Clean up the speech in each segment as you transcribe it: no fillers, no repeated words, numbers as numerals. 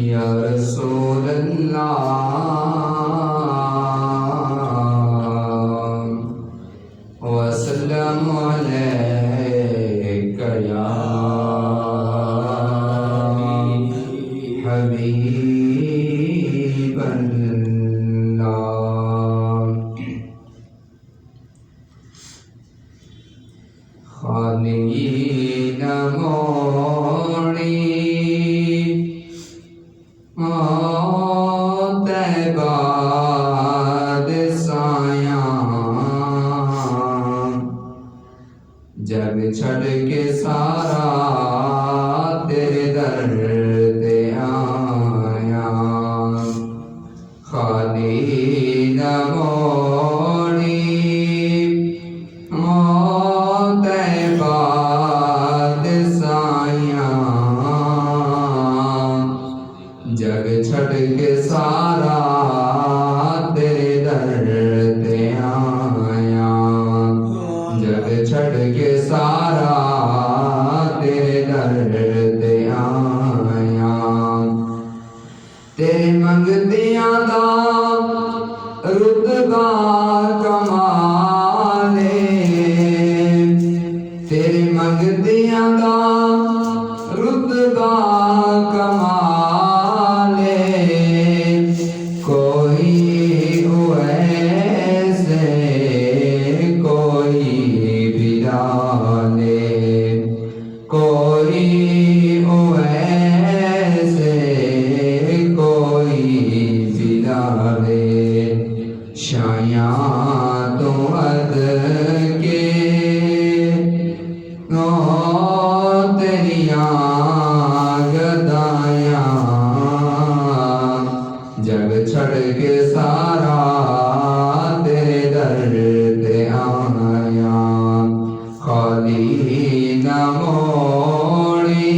या रसूल अल्लाह वसल्लम अलैका या हबीब अल्लाह। खाली नमोणी तैबाद साया जग छड़ के सारा तेरे दर ते आया। खाली नमोणी तैबाद साया जग छड़ के सारा तेरे दर ते आया। जग छड़ के सारा तेरे दर ते आया। तेरे मंगदियां दा रुतबा कमाले, तेरे मंगदियां दा रुतबा कमाले। कोई ऐसे कोई बिलाले, कोई ऐसे कोई बिलाले। शाया तो अद के तेरिया गदाया जग छड़ के सारा तेरे दर ते आया। खाली नमोणी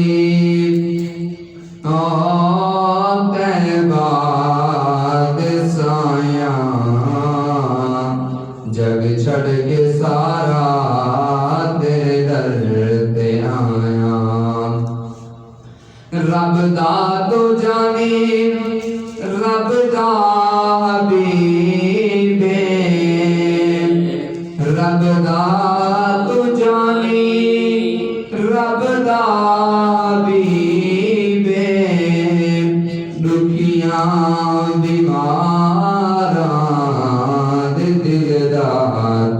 तैबाद साया जग छड़ के सारा तेरे दर ते आया। रब दा तो जानी रब दा हबीबे, रब दा तो जानी रब दा हबीबे। दुखियां बीमारां दे दिल दा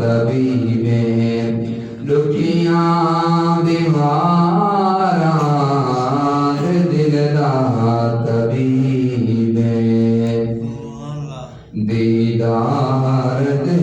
तबीबे। दुखियां बीमारां दे दिल दा तबीबे। दीदार दे